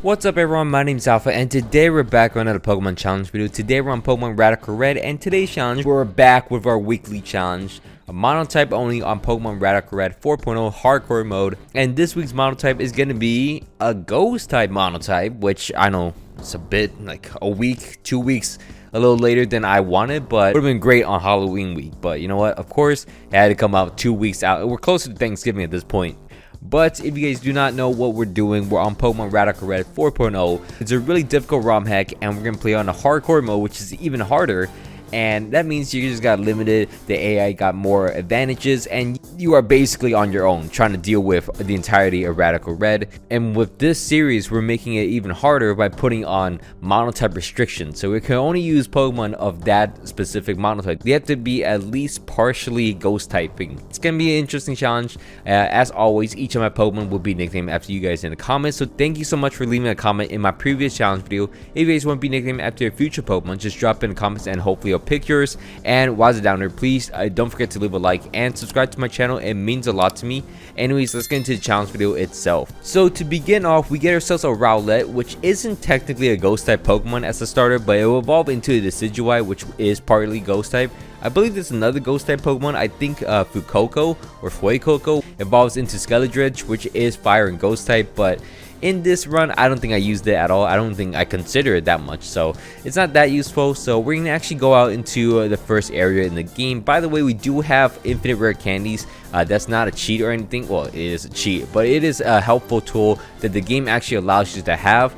What's up everyone, my name's Alpha and today we're back on another Pokemon challenge video. Today we're on Pokemon Radical Red and today's challenge we're back with our weekly challenge. A monotype only on Pokemon Radical Red 4.0 hardcore mode. And this week's monotype is going to be a ghost type monotype, which I know it's a bit like a week, 2 weeks a little later than I wanted, but it would have been great on Halloween week. But you know what, of course it had to come out 2 weeks out. We're closer to Thanksgiving at this point. But if you guys do not know what we're doing, we're on Pokemon Radical Red 4.0. It's a really difficult ROM hack and we're going to play on the hardcore mode, which is even harder. And that means you just got limited, the AI got more advantages, and you are basically on your own trying to deal with the entirety of Radical Red. And with this series, we're making it even harder by putting on monotype restrictions. So we can only use Pokemon of that specific monotype. They have to be at least partially ghost typing. It's going to be an interesting challenge. As always, each of my Pokemon will be nicknamed after you guys in the comments. So thank you so much for leaving a comment in my previous challenge video. If you guys want to be nicknamed after a future Pokemon, just drop in the comments and hopefully I'll pick yours. And while it's down there, please don't forget to leave a like and subscribe to my channel. It means a lot to me. Anyways, let's get into the challenge video itself. So to begin off, we get ourselves a Rowlet, which isn't technically a ghost type Pokemon as a starter, but it will evolve into a Decidueye, which is partly ghost type. I believe there's another ghost type Pokemon. I think Fuecoco or Fuecoco evolves into Skeledridge, which is fire and ghost type, but in this run, I don't think I used it at all. I don't think I consider it that much, so it's not that useful. So we're gonna actually go out into the first area in the game. By the way, we do have infinite rare candies. That's not a cheat or anything. Well, it is a cheat, but it is a helpful tool that the game actually allows you to have,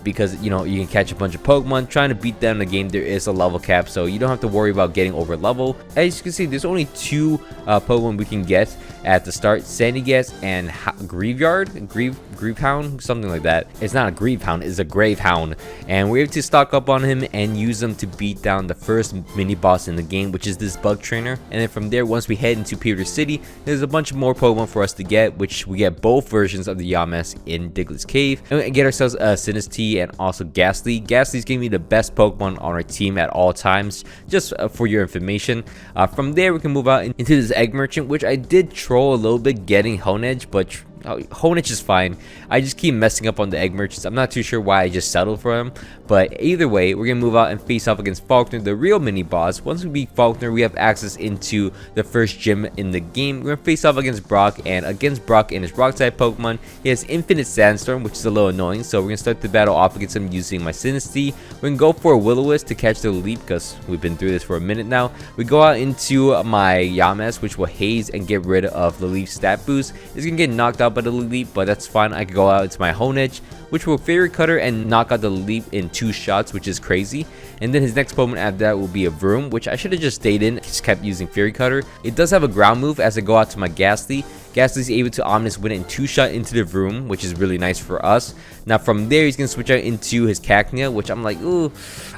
because you know you can catch a bunch of Pokemon. Trying to beat them in the game, there is a level cap, so you don't have to worry about getting over level. As you can see, there's only two Pokemon we can get at the start: Sandygast and Grevehound, something like that. It's not a Grevehound, it's a Gravehound, and we have to stock up on him and use them to beat down the first mini boss in the game, which is this bug trainer. And then from there, once we head into Pewter City, there's a bunch more Pokemon for us to get, which we get both versions of the Yamas in Diglett's Cave, and we get ourselves a Sinistea and also Ghastly. Ghastly's giving me the best Pokemon on our team at all times, just for your information. From there, we can move out into this Egg Merchant, which I did troll a little bit getting Honedge, but Honedge is fine. I just keep messing up on the Egg Merchants. I'm not too sure why I just settled for him, but either way, we're gonna move out and face off against Faulkner, the real mini boss. Once we beat Faulkner, we have access into the first gym in the game. We're gonna face off against Brock, and against Brock and his rock type Pokemon, he has infinite Sandstorm, which is a little annoying, so we're gonna start the battle off against him using my Sinistea. We're gonna go for a Will-O-Wisp to catch the leap, because we've been through this for a minute now. We go out into my Yamas, which will haze and get rid of the leaf stat boost. It's gonna get knocked out by the leap, but that's fine. I could go out into my Honedge, which will Fairy Cutter and knock out the leap in 2 shots, which is crazy. And then his next Pokemon after that will be a Vroom, which I should have just stayed in, just kept using Fairy Cutter. It does have a ground move as I go out to my Ghastly. Ghastly's able to Omnis Win in 2 shot into the Vroom, which is really nice for us. Now from there, he's going to switch out into his Cacnea, which I'm like, ooh,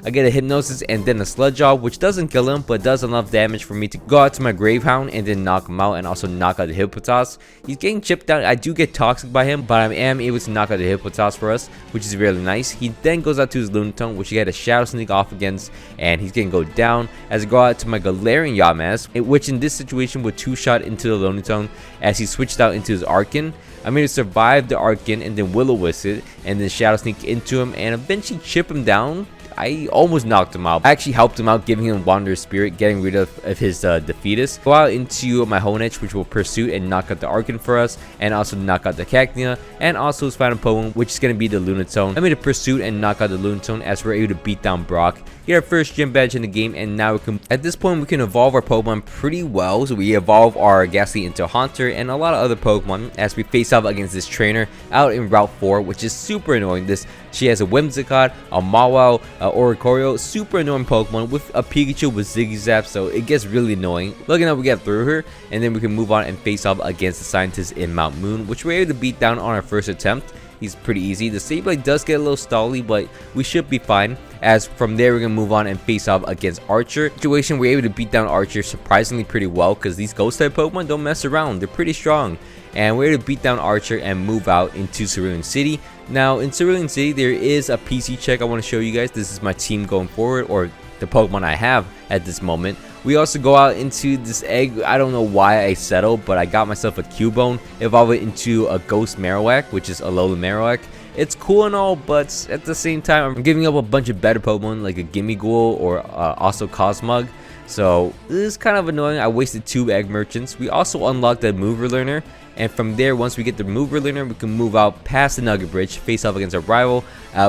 I get a Hypnosis and then a Sludge Off, which doesn't kill him, but does enough damage for me to go out to my Gravehound and then knock him out and also knock out the Hippopotas. He's getting chipped out. I do get Toxic by him, but I am able to knock out the Hippopotas for us, which is really nice. He then goes out to his Lunatone, which he had a Shadow Sneak off against, and he's going to go down as I go out to my Galarian Yamas, which in this situation would 2-shot into the Lunatone as he switched out into his Arcan. I'm going to survive the Arcan and then Will-O-Wisp it and then Shadow Sneak into him and eventually chip him down. I almost knocked him out. I actually helped him out, giving him Wanderer's Spirit, getting rid of his Defeatus. Go out into my Honedge, which will pursue and knock out the Arcan for us, and also knock out the Cacnea, and also his final Pokemon, which is going to be the Lunatone. I made a Pursuit and knock out the Lunatone as we're able to beat down Brock. Get our first gym badge in the game, and now we can, at this point, we can evolve our Pokemon pretty well. So we evolve our Ghastly into Haunter and a lot of other Pokemon as we face off against this trainer out in Route 4, which is super annoying. She has a Whimsicott, a Mawile, Oricorio, super annoying Pokemon with a Pikachu with Ziggy Zap, so it gets really annoying. Lucky enough we get through her, and then we can move on and face off against the scientist in Mount Moon, which we're able to beat down on our first attempt. He's pretty easy. The Sableye does get a little stally, but we should be fine. As from there, we're going to move on and face off against Archer. Situation, we're able to beat down Archer surprisingly pretty well because these ghost type Pokemon don't mess around. They're pretty strong. And we're able to beat down Archer and move out into Cerulean City. Now, in Cerulean City, there is a PC check I want to show you guys. This is my team going forward, or the Pokemon I have at this moment. We also go out into this egg. I don't know why I settled, but I got myself a Cubone, evolve it into a Ghost Marowak, which is a Alolan Marowak. It's cool and all, but at the same time, I'm giving up a bunch of better Pokemon like a Gimmighoul or also Cosmog. So this is kind of annoying. I wasted 2 egg merchants. We also unlocked the mover learner, and from there, once we get the mover learner, we can move out past the Nugget Bridge, face off against our rival.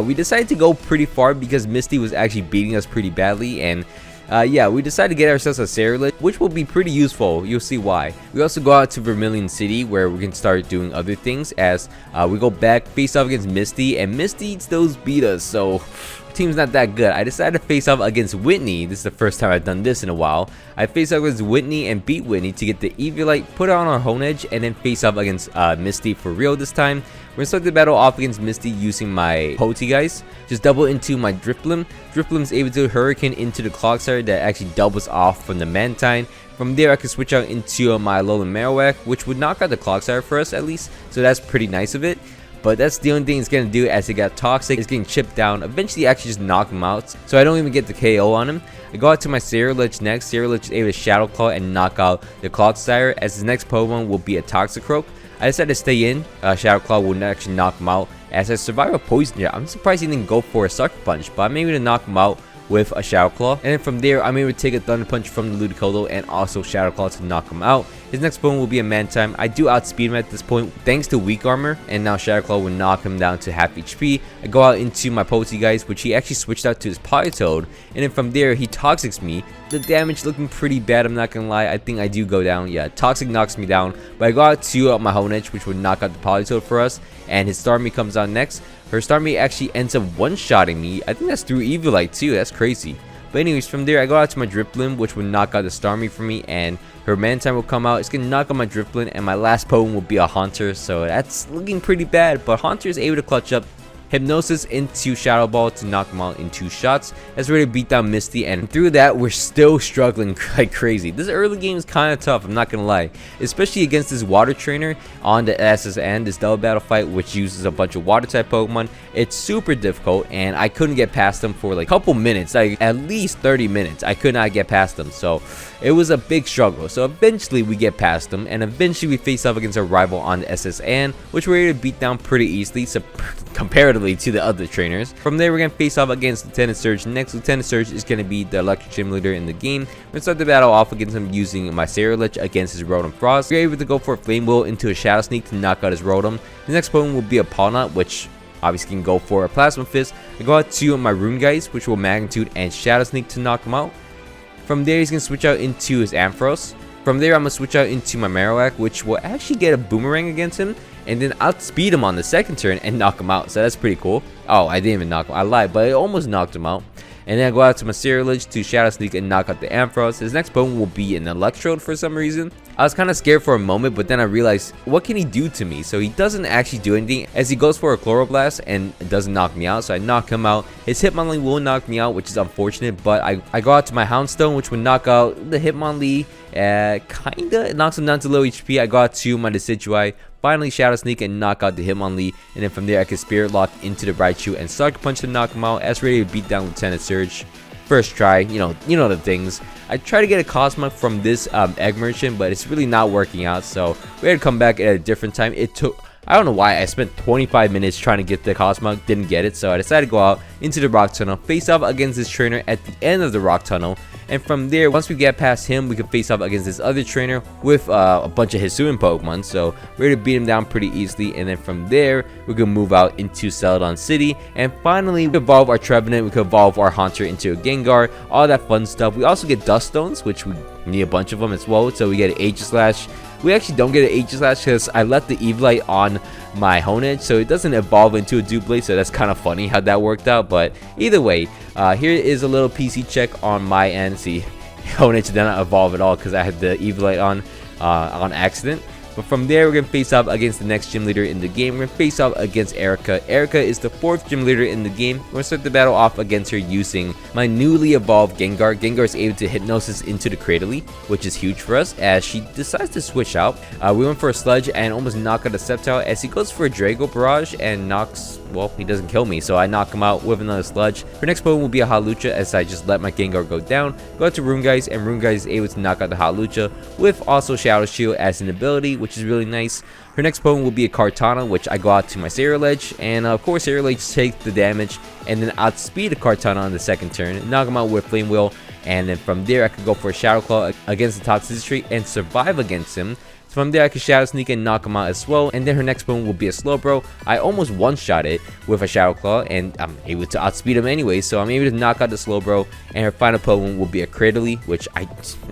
We decided to go pretty far because Misty was actually beating us pretty badly, and yeah, we decided to get ourselves a Saryllite, which will be pretty useful. You'll see why. We also go out to Vermilion City, where we can start doing other things as we go back, face off against Misty, and Misty still beat us, so team's not that good. I decided to face off against Whitney. This is the first time I've done this in a while. I face off against Whitney and beat Whitney to get the Eviolite, put it on our home edge, and then face off against Misty for real this time. We're gonna start the battle off against Misty using my Poltegeist. Just double into my Drifblim. Drifblim's able to Hurricane into the Clogsire that actually doubles off from the Mantine. From there, I can switch out into my Alolan Marowak, which would knock out the Clogsire for us at least, so that's pretty nice of it. But that's the only thing it's gonna do, as it got toxic. It's getting chipped down. Eventually, actually just knock him out, so I don't even get the KO on him. I go out to my Saryllite next. Saryllite is able to Shadow Claw and knock out the Clogsire, as his next Pokemon will be a Toxicroak. I decided to stay in. Shadow Claw will actually knock him out, as I survive a Poison Jet. I'm surprised he didn't go for a Sucker Punch, but I'm able to knock him out with a Shadow Claw, and then from there I'm able to take a Thunder Punch from the Ludicolo and also Shadow Claw to knock him out. His next Pokemon will be a Mantine. I do outspeed him at this point thanks to Weak Armor, and now Shadow Claw will knock him down to half HP. I go out into my Poltegeist, which he actually switched out to his Politoed, and then from there he Toxics me. The damage looking pretty bad, I'm not gonna lie. I think I do go down. Yeah, Toxic knocks me down, but I go out to my Honedge, which would knock out the Politoed for us, and his Starmie comes out next. Her Starmie actually ends up one-shotting me. I think that's through Eviolite too. That's crazy. But anyways, from there I go out to my Drifblim, which will knock out the Starmie for me, and her Mantine will come out. It's gonna knock out my Drifblim, and my last Pokemon will be a Haunter, so that's looking pretty bad. But Haunter is able to clutch up Hypnosis into Shadow Ball to knock him out in 2 shots. That's ready to beat down Misty, and through that we're still struggling like crazy. This early game is kind of tough, I'm not gonna lie, especially against this water trainer on the SSN, this double battle fight, which uses a bunch of water type Pokemon. It's super difficult, and I couldn't get past them for like a couple minutes, like at least 30 minutes. I could not get past them, so it was a big struggle. So eventually we get past them, and eventually we face off against our rival on the SSN, which we're able to beat down pretty easily, so comparatively to the other trainers. From there, we're going to face off against Lieutenant Surge. Next, Lieutenant Surge is going to be the electric gym leader in the game. We're going to start the battle off against him using my Saryllite against his Rotom Frost. We're able to go for a Flame Wheel into a Shadow Sneak to knock out his Rotom. The next Pokemon will be a Palnut, which obviously can go for a Plasma Fist. I go out to my Runegeist, which will Magnitude and Shadow Sneak to knock him out. From there, he's going to switch out into his Ampharos. From there, I'm going to switch out into my Marowak, which will actually get a Boomerang against him, and then outspeed him on the second turn and knock him out. So that's pretty cool. Oh, I didn't even knock him. I lied, but I almost knocked him out. And then I go out to my Saryllite to Shadow Sneak and knock out the Ampharos. His next Pokemon will be an Electrode for some reason. I was kind of scared for a moment, but then I realized, what can he do to me? So he doesn't actually do anything, as he goes for a Chloroblast and it doesn't knock me out. So I knock him out. His Hitmonlee will knock me out, which is unfortunate, but I go out to my Houndstone, which would knock out the Hitmonlee. Kinda. It knocks him down to low HP. I go out to my Decidueye. Finally Shadow Sneak and knock out the Hitmonlee, and then from there I can Spirit Lock into the Raichu and Sucker Punch to knock him out. As ready to beat down Lieutenant Surge. First try, you know the things. I try to get a Cosmog from this egg merchant, but it's really not working out, so we had to come back at a different time. It took, I don't know why, I spent 25 minutes trying to get the Cosmog, didn't get it, so I decided to go out into the Rock Tunnel, face off against this trainer at the end of the Rock Tunnel. And from there, once we get past him, we can face off against this other trainer with a bunch of Hisuian Pokemon. So we're going to beat him down pretty easily. And then from there, we can move out into Celadon City. And finally, we evolve our Trevenant. We can evolve our Haunter into a Gengar. All that fun stuff. We also get Dust Stones, which we need a bunch of them as well. So we get an Aegislash. We actually don't get an Aegislash because I left the Eviolite on my Honedge, so it doesn't evolve into a Doublade, so that's kind of funny how that worked out. But either way, here is a little PC check on my end. See, Honedge did not evolve at all because I had the Eviolite on accident. But from there, we're going to face off against the next gym leader in the game. We're going to face off against Erica. Erica is the 4th gym leader in the game. We're going to start the battle off against her using my newly evolved Gengar. Gengar is able to Hypnosis into the Cradily, which is huge for us, as she decides to switch out. We went for a Sludge and almost knock out a Sceptile, as he goes for a Drago Barrage and knocks well, he doesn't kill me, so I knock him out with another sludge. Her next Pokemon will be a Hawlucha, as I just let my Gengar go down. Go out to Rungeist, and Rungeist is able to knock out the Hawlucha with also Shadow Shield as an ability, which is really nice. Her next Pokemon will be a Kartana, which I go out to my Sarilege, and of course Sarilege takes the damage and then outspeed a Kartana on the second turn, knock him out with Flame Wheel, and then from there I could go for a Shadow Claw against the Toxicity and survive against him. From there I can Shadow Sneak and knock him out as well, and then her next Pokemon will be a Slowbro. I almost one-shot it with a Shadow Claw, and I'm able to outspeed him anyway, so I'm able to knock out the Slowbro, and her final Pokemon will be a Cradily, which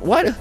what?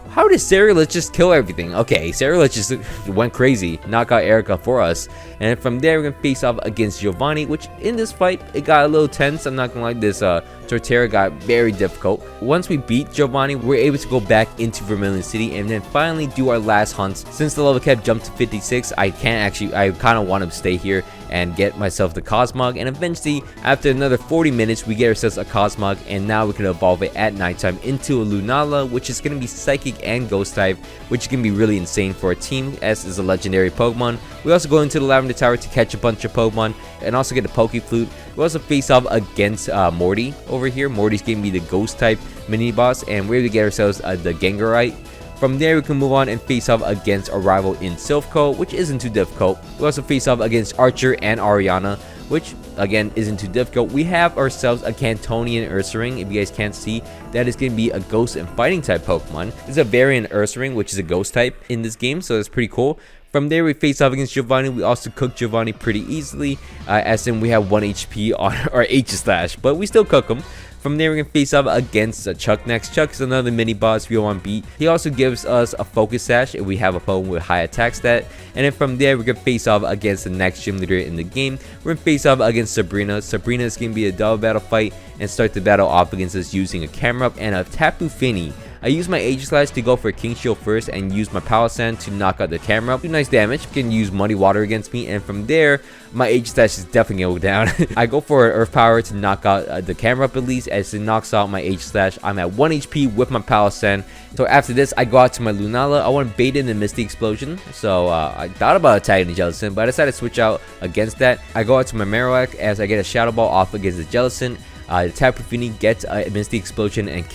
How did Sarilege just kill everything? Okay, Sarilege just went crazy, knock out Erica for us, and from there we're gonna face off against Giovanni, which in this fight it got a little tense. I'm not gonna lie, this Torterra got very difficult. Once we beat Giovanni, we're able to go back into Vermilion City and then finally do our last hunts. Since the level cap jumped to 56, I kind of want to stay here and get myself the Cosmog, and eventually after another 40 minutes we get ourselves a Cosmog, and now we can evolve it at nighttime into a Lunala, which is going to be Psychic and Ghost type, which can be really insane for a team as is a legendary Pokemon. We also go into the Lavender Tower to catch a bunch of Pokemon and also get a Poke Flute. We also face off against Morty over here. Morty's giving me the Ghost type mini boss, and we're able to get ourselves the Gengarite. From there we can move on and face off against a rival in Silphco, which isn't too difficult. We also face off against Archer and Ariana, which again isn't too difficult. We have ourselves a Cantonian Ursaring. If you guys can't see, that is going to be a Ghost and Fighting type Pokemon. It's a variant Ursaring, which is a Ghost type in this game, so that's pretty cool. From there we face off against Giovanni. We also cook Giovanni pretty easily, as in we have 1 HP on our H-Slash, but we still cook him. From there, we're going to face off against Chuck next. Chuck is another mini boss we want to beat. He also gives us a Focus Sash if we have a Pokemon with high attack stat. And then from there, we're going to face off against the next gym leader in the game. We're going to face off against Sabrina. Sabrina is going to be a double battle fight and start the battle off against us using a Camera Up and a Tapu Fini. I use my Aegislash to go for King Shield first and use my Power Sand to knock out the Camera Up. Do nice damage. You can use Muddy Water against me, and from there, my Aegislash is definitely going to go down. I go for Earth Power to knock out the Camera Up at least, as it knocks out my Aegislash. I'm at 1 HP with my Power Sand. So after this, I go out to my Lunala. I want to bait in the Misty Explosion. So I thought about attacking the Jellicent, but I decided to switch out against that. I go out to my Marowak as I get a Shadow Ball off against the Jellicent. The Tapu Fini gets a Misty Explosion and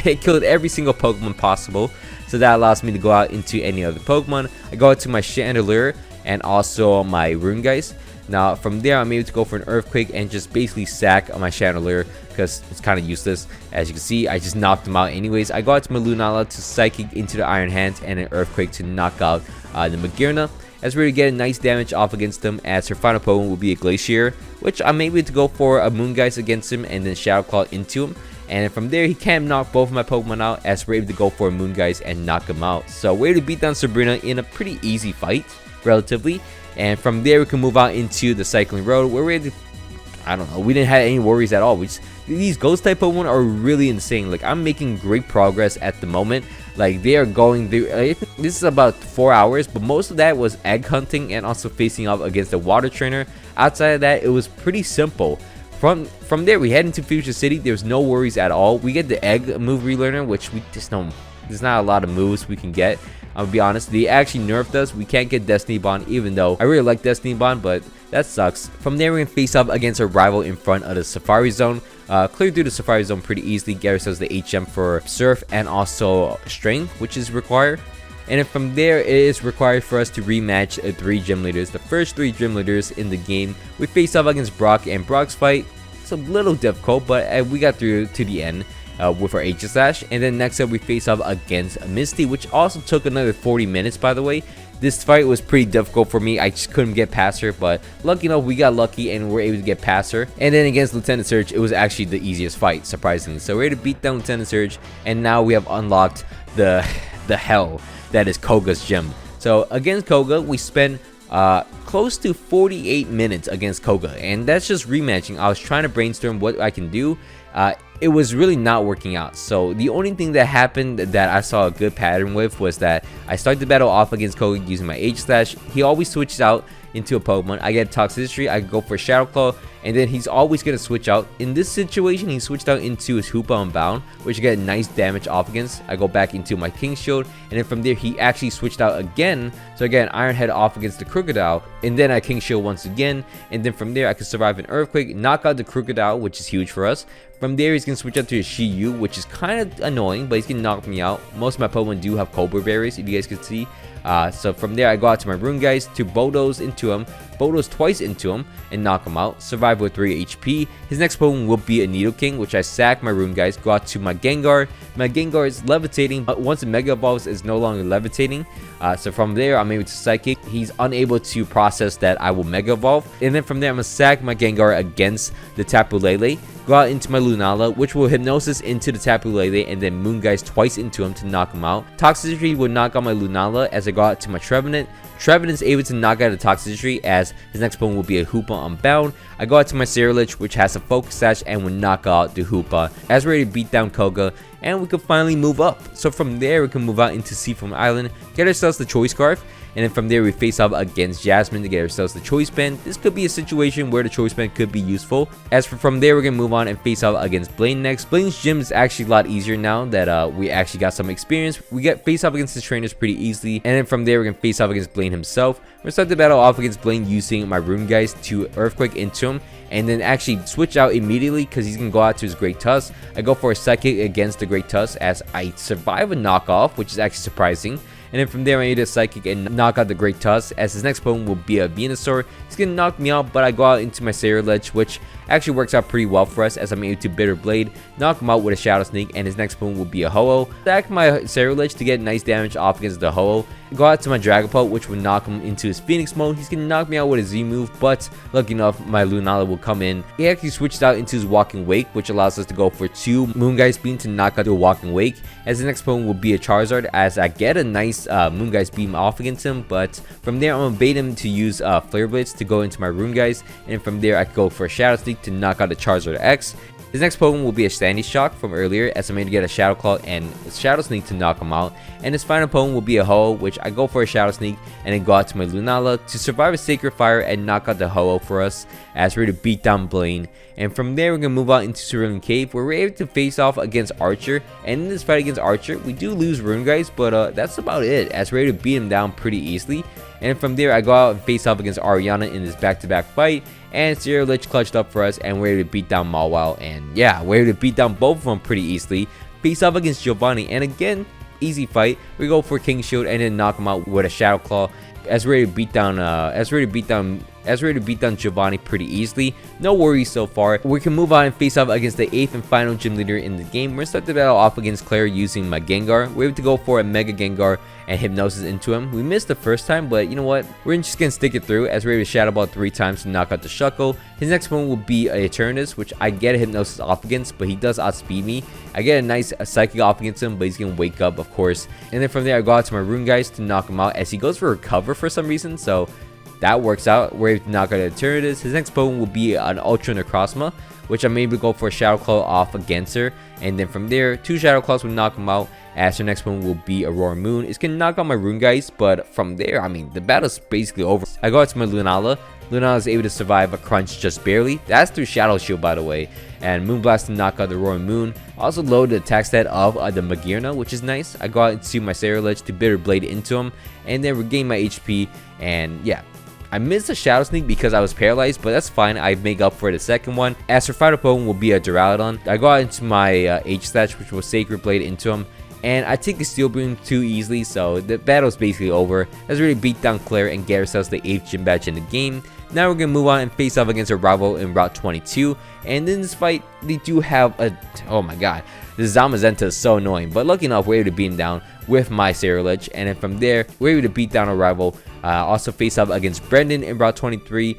it killed every single Pokemon possible. So that allows me to go out into any other Pokemon. I go out to my Chandelier and also my Rungeist. Now from there, I'm able to go for an Earthquake and just basically sack my Chandelier because it's kind of useless. As you can see, I just knocked him out anyways. I go out to my Lunala to Psychic into the Iron Hands and an Earthquake to knock out the Magearna, as we're getting nice damage off against them, as her final Pokemon will be a Glacier, which I'm able to go for a Moongeist against him and then Shadow Claw into him. And from there, he can knock both of my Pokemon out, as we're able to go for a Moongeist and knock him out. So we're able to beat down Sabrina in a pretty easy fight, relatively. And from there, we can move out into the Cycling Road, where we're able to, I don't know, we didn't have any worries at all. These Ghost type Pokemon are really insane. Like, I'm making great progress at the moment. Like, they are going through, this is about 4 hours, but most of that was egg hunting and also facing off against the water trainer. Outside of that, it was pretty simple. From there, we head into Future City. There's no worries at all. We get the egg move relearner, which we just don't, there's not a lot of moves we can get. I'll be honest, they actually nerfed us. We can't get Destiny Bond, even though I really like Destiny Bond, but that sucks. From there, we're going to face off against a rival in front of the Safari Zone. Clear through the Safari Zone pretty easily, get ourselves the HM for Surf and also Strength, which is required. And then from there, it is required for us to rematch 3 gym leaders. The first 3 gym leaders in the game. We face off against Brock, and Brock's fight, it's a little difficult, but we got through to the end with our H-Slash. And then next up, we face off against Misty, which also took another 40 minutes, by the way. This fight was pretty difficult for me. I just couldn't get past her, but lucky enough, we got lucky and we're able to get past her. And then against Lieutenant Surge, it was actually the easiest fight, surprisingly. So we're able to beat down Lieutenant Surge, and now we have unlocked the hell that is Koga's gym. So against Koga, we spent close to 48 minutes against Koga, and that's just rematching. I was trying to brainstorm what I can do. It was really not working out. So the only thing that happened that I saw a good pattern with was that I started the battle off against Koga using my H-Slash. He always switches out into a Pokemon. I get Toxicity, I go for Shadow Claw, and then he's always going to switch out. In this situation, he switched out into his Hoopa Unbound, which I get nice damage off against. I go back into my King Shield, and then from there he actually switched out again, so I get an Iron Head off against the Crocodile, and then I King Shield once again, and then from there I can survive an Earthquake, knock out the Crocodile, which is huge for us. From there, he's going to switch out to his Shiyu, which is kind of annoying, but he's going to knock me out. Most of my Pokemon do have Cobra Berries, if you guys can see. So from there, I go out to my Rune Guys, to Bodos into him, Bodos twice into him, and knock him out. Survive with 3 HP. His next Pokemon will be a Nidoking, which I sack my Rune Guys, go out to my Gengar. My Gengar is levitating, but once it Mega Evolves, it's no longer levitating. So from there, I'm able to Psychic. He's unable to process that I will Mega Evolve. And then from there, I'm going to sack my Gengar against the Tapu Lele. Go out into my Lunala, which will Hypnosis into the Tapu Lele, and then Moon Guys twice into him to knock him out. Toxicity will knock out my Lunala as I go out to my Trevenant. Trevenant is able to knock out the Toxicity as his next Pokemon will be a Hoopa Unbound. I go out to my Ceruledge, which has a Focus Sash and will knock out the Hoopa as we're ready to beat down Koga, and we can finally move up. So from there, we can move out into Seafoam Island, get ourselves the Choice Scarf, and then from there we face off against Jasmine to get ourselves the Choice Band. This could be a situation where the Choice Band could be useful. As for from there, we're gonna move on and face off against Blain next. Blain's gym is actually a lot easier now that we actually got some experience. We get face off against his trainers pretty easily, and then from there we're gonna face off against Blain himself. We're gonna start the battle off against Blain using my Rune Guys to Earthquake into him, and then actually switch out immediately because he's gonna go out to his Great Tusk. I go for a Psychic against the Great Tusk as I survive a knockoff, which is actually surprising. And then from there, I need a Psychic and knock out the Great Tusk, as his next Pokemon will be a Venusaur. He's gonna knock me out, but I go out into my Ceruledge, which actually works out pretty well for us, as I'm able to Bitter Blade, knock him out with a Shadow Sneak, and his next Pokemon will be a Ho-Oh. Stack my Ceruledge to get nice damage off against the Ho-Oh. Go out to my Dragapult, which will knock him into his Phoenix mode. He's gonna knock me out with a Z move, but lucky enough, my Lunala will come in. He actually switched out into his Walking Wake, which allows us to go for 2 Moon Guys Beam to knock out the Walking Wake, as the next Pokemon will be a Charizard, as I get a nice Moon Guys Beam off against him. But from there, I'm gonna bait him to use Flare Blitz to go into my Rune Guys, and from there I can go for a Shadow Sneak to knock out the Charizard X. His next Pokemon will be a Sandy Shock from earlier, as I'm going to get a Shadow Claw and a Shadow Sneak to knock him out. And his final Pokemon will be a Ho-Oh, which I go for a Shadow Sneak and then go out to my Lunala to survive a Sacred Fire and knock out the Ho-Oh for us, as we're to beat down Blain. And from there, we're going to move out into Cerulean Cave, where we're able to face off against Archer. And in this fight against Archer, we do lose Rune Guys, but that's about it, as we're able to beat him down pretty easily. And from there, I go out and face off against Ariana in this back-to-back fight. And Ceruledge clutched up for us, and we're able to beat down Mawile. And yeah, we're able to beat down both of them pretty easily. Face off against Giovanni, and again, easy fight. We go for King Shield and then knock him out with a Shadow Claw, as we're able to beat down Giovanni pretty easily. No worries so far. We can move on and face off against the 8th and final gym leader in the game. We're gonna start the battle off against Claire using my Gengar. We're able to go for a Mega Gengar and Hypnosis into him. We missed the first time, but you know what? We're just gonna stick it through, as we're able to Shadow Ball 3 times to knock out the Shuckle. His next one will be a Eternatus, which I get a Hypnosis off against, but he does outspeed me. I get a nice Psychic off against him, but he's gonna wake up, of course. And then from there, I go out to my Rune Guys to knock him out, as he goes for Recover for some reason, so that works out. We're able to knock out Eternatus. His next Pokemon will be an Ultra Necrozma, which I'm able to go for a Shadow Claw off against her. And then from there, 2 Shadow Claws will knock him out, as her next one will be Aurora Moon. It's gonna knock out my Rune Guys, but from there, I mean, the battle's basically over. I go out to my Lunala. Lunala is able to survive a crunch just barely. That's through Shadow Shield, by the way. And Moonblast to knock out the Roaring Moon. Also load the attack stat of the Magearna, which is nice. I go out into my Ceruledge to Bitter Blade into him, and then regain my HP. And yeah, I missed the Shadow Sneak because I was paralyzed, but that's fine. I make up for the second one. As for final Pokemon will be a Duraludon. I go out into my H-Slash, which will Sacred Blade into him, and I take the Steel Beam too easily, so the battle's basically over. Let's really beat down Claire and get ourselves the 8th gym badge in the game. Now we're gonna move on and face off against a rival in Route 22. And in this fight, they do have a, oh my god, this Zamazenta is so annoying. But lucky enough, we're able to beat him down with my Ceruledge. And then from there, we're able to beat down a rival. Also face off against Brendan in Route 23,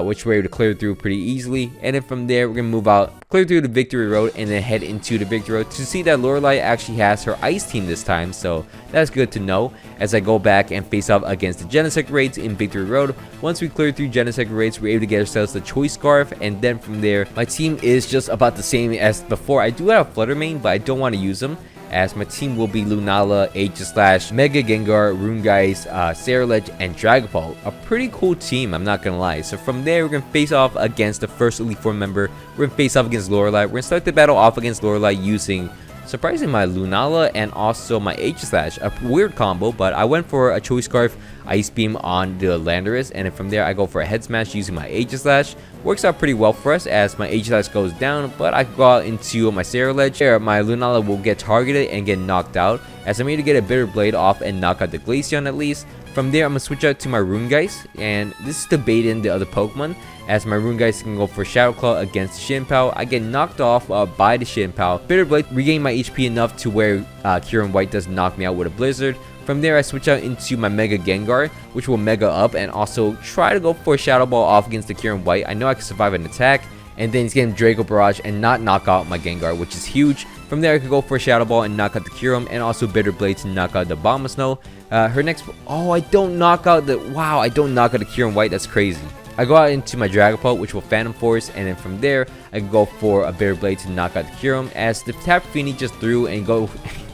which we're able to clear through pretty easily. And then from there, we're gonna move out, clear through the Victory Road, and then head into the Victory Road to see that LOREI actually has her Ice Team this time. So that's good to know, as I go back and face off against the Genesect raids in Victory Road. Once we clear through Genesect raids, we're able to get ourselves the Choice Scarf, and then from there, my team is just about the same as before. I do have Flutter Mane, but I don't want to use them, as my team will be Lunala, Aegis, Mega Gengar, Rungeist, Sarilege, and Dragapult. A pretty cool team, I'm not gonna lie. So from there, we're gonna face off against the first Elite Four member. We're gonna face off against LOREI. We're gonna start the battle off against LOREI using, surprisingly, my Lunala and also my Aegis. A weird combo, but I went for a Choice Scarf, Ice Beam on the Landorus, and then from there I go for a Head Smash using my Aegis. Works out pretty well for us as my Aegis goes down, but I go out into my Sarilege. Here, my Lunala will get targeted and get knocked out, as I'm able to get a Bitter Blade off and knock out the Glaceon at least. From there, I'm going to switch out to my Rungeist, and this is to bait in the other Pokemon, as my Rungeist can go for Shadow Claw against Shinpao. I get knocked off by the Shinpao. Bitter Blade regain my HP enough to where Kieran White doesn't knock me out with a Blizzard. From there, I switch out into my Mega Gengar, which will Mega up and also try to go for a Shadow Ball off against the Kieran White. I know I can survive an attack, and then he's getting Draco Barrage and not knock out my Gengar, which is huge. From there, I could go for a Shadow Ball and knock out the Kyurem, and also Bitter Blade to knock out the Bombasnow. Her next... Oh, I don't knock out the... Wow, I don't knock out the Kieran White. That's crazy. I go out into my Dragapult, which will Phantom Force, and then from there, I can go for a Bitter Blade to knock out the Kyurem, as the Tapu Fini just threw and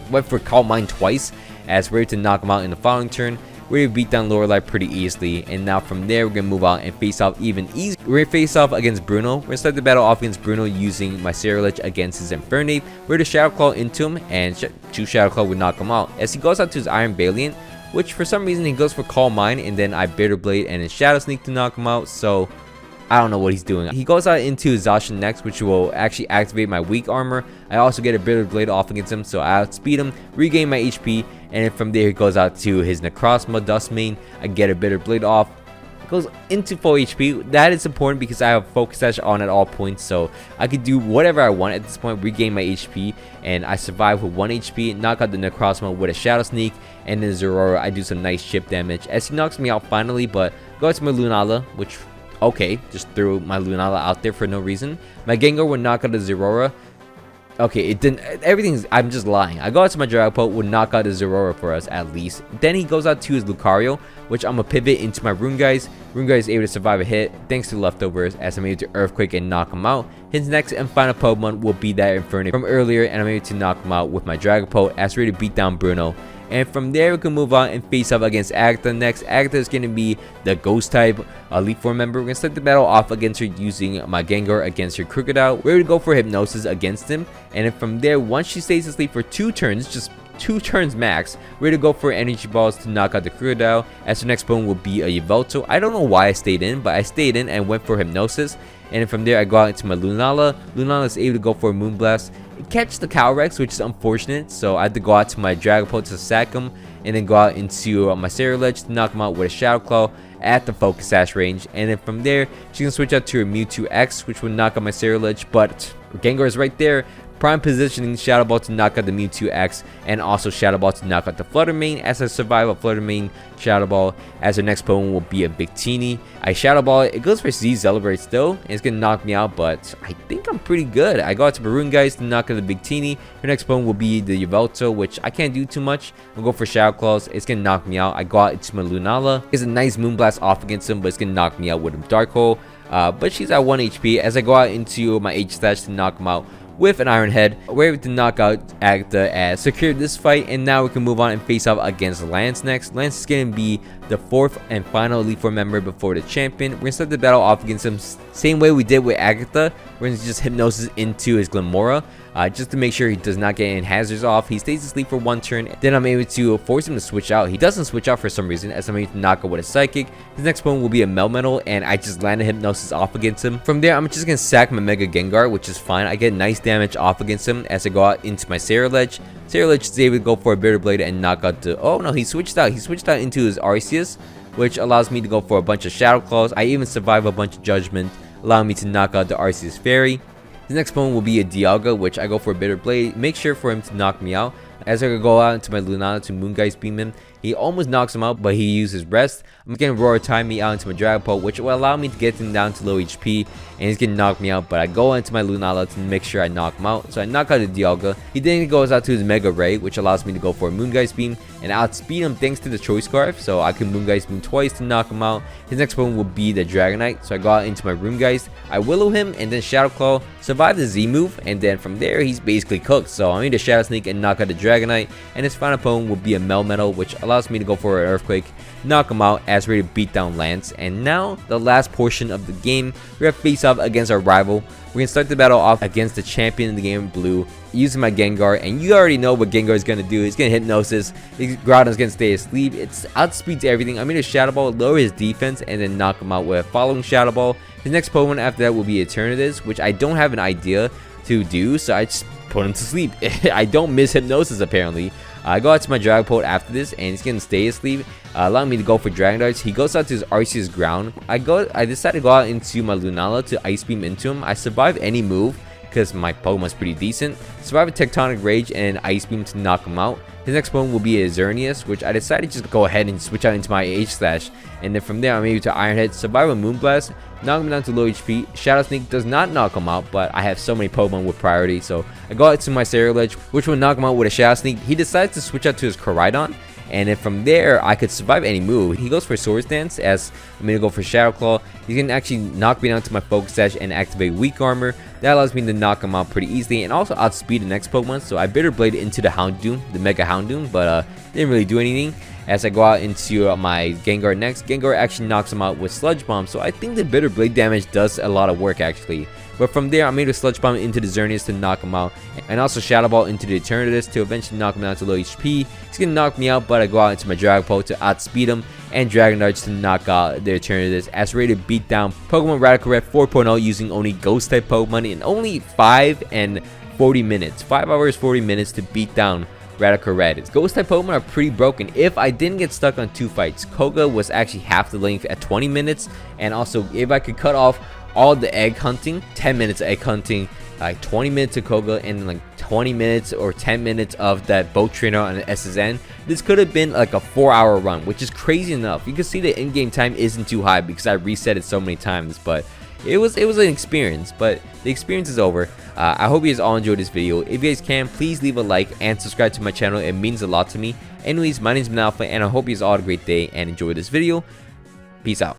went for Calm Mind twice, as we're able to knock him out in the following turn. We're able to beat down LOREI pretty easily, and now from there we're gonna move on and face off even easier. We're gonna face off against Bruno. We're gonna start the battle off against Bruno using my Sarilege against his Infernape. We're to Shadow Claw into him, and choose Shadow Claw would knock him out. As he goes out to his Iron Valiant, which for some reason he goes for Calm Mind, and then I Bitter Blade and his Shadow Sneak to knock him out. So I don't know what he's doing. He goes out into his Zacian next, which will actually activate my weak armor. I also get a Bitter Blade off against him, so I outspeed him, regain my HP, and then from there he goes out to his Necrozma Dustmane. I get a Bitter Blade off. Goes into full HP. That is important because I have Focus Sash on at all points, so I could do whatever I want at this point, regain my HP, and I survive with 1 HP, knock out the Necrozma with a Shadow Sneak, and then Zeraora, I do some nice chip damage as he knocks me out finally, but go to my Lunala, which... Okay, just threw my Lunala out there for no reason. My Gengar would knock out the Zeraora. Okay, it didn't. Everything's. I'm just lying. I go out to my Dragapult, would knock out the Zeraora for us at least. Then he goes out to his Lucario, which I'm gonna pivot into my Rungeist. Rungeist is able to survive a hit thanks to leftovers, as I'm able to Earthquake and knock him out. His next and final Pokemon will be that Infernape from earlier, and I'm able to knock him out with my Dragapult as ready to beat down Bruno. And from there, we can move on and face off against Agatha next. Agatha is going to be the Ghost type Elite Four member. We're going to start the battle off against her using my Gengar against her Crocodile. We're going to go for Hypnosis against him. And then from there, once she stays asleep for 2 turns, just 2 turns max, we're going to go for Energy Balls to knock out the Crocodile. As her next opponent will be a Yveltal. I don't know why I stayed in, but I stayed in and went for Hypnosis. And then from there, I go out into my Lunala. Lunala is able to go for a Moonblast. It catches the Calyrex, which is unfortunate, so I had to go out to my Dragapult to sack him, and then go out into my Sarilege to knock him out with a Shadow Claw at the Focus Sash range. And then from there, she can switch out to her Mewtwo X, which would knock out my Sarilege, but Gengar is right there. Prime positioning Shadow Ball to knock out the Mewtwo X, and also Shadow Ball to knock out the Flutter Mane as I survive a Flutter Mane Shadow Ball. As her next opponent will be a Victini. I Shadow Ball it. Goes for Z Celebrate still, and it's gonna knock me out, but I think I'm pretty good. I go out to Maroongeist to knock out the Victini. Her next opponent will be the Yveltal, which I can't do too much. I'll go for Shadow Claws. It's gonna knock me out. I go out into my Lunala. It's a nice Moonblast off against him, but it's gonna knock me out with a Dark Hole. But she's at 1 HP. As I go out into my H-Stash to knock him out with an Iron Head, we're able to knock out Agatha as secured this fight, and now we can move on and face off against Lance next. Lance is going to be the 4th and final Elite Four member before the champion. We're going to start the battle off against him same way we did with Agatha. We're going to just Hypnosis into his Glimmora, just to make sure he does not get any hazards off. He stays asleep for 1 turn, then I'm able to force him to switch out. He doesn't switch out for some reason, as I'm able to knock out with a Psychic. His next opponent will be a Melmetal, and I just landed Hypnosis off against him. From there, I'm just going to sack my Mega Gengar, which is fine. I get nice damage off against him as I go out into my Sarilege. Sarilege is able to go for a Bitter Blade and knock out the... Oh no, he switched out. He switched out into his Arceus, which allows me to go for a bunch of Shadow Claws. I even survive a bunch of Judgment, allowing me to knock out the Arceus Fairy. His next opponent will be a Dialga, which I go for a Bitter Blade. Make sure for him to knock me out. As I go out into my Lunala to Moongeist Beam him. He almost knocks him out, but he uses rest. I'm getting LOREI time me out into my Dragapult, which will allow me to get him down to low HP, and he's gonna knock me out, but I go into my Lunala to make sure I knock him out. So I knock out the Dialga. He then goes out to his Mega Ray, which allows me to go for a Moongeist Beam and outspeed him thanks to the Choice Scarf, so I can Moongeist Beam twice to knock him out. His next opponent will be the Dragonite, so I go out into my Roomgeist, I Willow him, and then Shadow Claw, survive the Z move, and then from there he's basically cooked. So I need to Shadow Sneak and knock out the Dragonite, and his final opponent will be a Melmetal, which allows me to go for an Earthquake, knock him out as ready to beat down Lance. And now the last portion of the game, we're gonna face off against our rival. We're gonna start the battle off against the champion in the game, Blue, using my Gengar, and you already know what Gengar is gonna do. He's gonna Hypnosis. Groudon's gonna stay asleep. It's outspeeds everything. I'm gonna Shadow Ball, lower his defense, and then knock him out with a following Shadow Ball. His next Pokemon after that will be Eternatus, which I don't have an idea to do, so I just put him to sleep. I don't miss Hypnosis apparently. I go out to my Dragapult after this, and he's gonna stay asleep, allowing me to go for Dragon Darts. He goes out to his Arceus Ground. I decide to go out into my Lunala to Ice Beam into him. I survive any move because my Pokemon's pretty decent. Survive a Tectonic Rage and an Ice Beam to knock him out. His next Pokemon will be a Xerneas, which I decided to just go ahead and switch out into my H-Slash. And then from there, I'm able to Iron Head, survive a Moonblast, knock him down to low HP. Shadow Sneak does not knock him out, but I have so many Pokemon with priority. So I go out to my Ceruledge, which will knock him out with a Shadow Sneak. He decides to switch out to his Koraidon. And then from there, I could survive any move. He goes for Swords Dance, as I'm going to go for Shadow Claw. He's going to actually knock me down to my Focus Sash and activate Weak Armor. That allows me to knock him out pretty easily and also outspeed the next Pokemon. So I Bitter Blade into the Houndoom, the Mega Houndoom, but didn't really do anything. As I go out into my Gengar next, Gengar actually knocks him out with Sludge Bomb. So I think the Bitter Blade damage does a lot of work actually. But from there, I'm able to Sludge Bomb into the Xerneas to knock him out, and also Shadow Ball into the Eternatus to eventually knock him down to low HP. He's gonna knock me out, but I go out into my Dragapult to outspeed him, and Dragon Darts to knock out the Eternatus as ready to beat down Pokemon Radical Red 4.0 using only Ghost type Pokemon in only 5 and 40 minutes. 5 hours 40 minutes to beat down Radical Red. Ghost type Pokemon are pretty broken. If I didn't get stuck on 2 fights, Koga was actually half the length at 20 minutes, and also if I could cut off all the egg hunting, 10 minutes of egg hunting, like 20 minutes of Koga, and like 20 minutes or 10 minutes of that boat trainer on an SSN, this could have been like a 4-hour run, which is crazy enough. You can see the in-game time isn't too high because I reset it so many times, but it was an experience. But the experience is over. I hope you guys all enjoyed this video. If you guys can, please leave a like and subscribe to my channel. It means a lot to me. Anyways, my name is Alpha, and I hope you guys all had a great day and enjoyed this video. Peace out.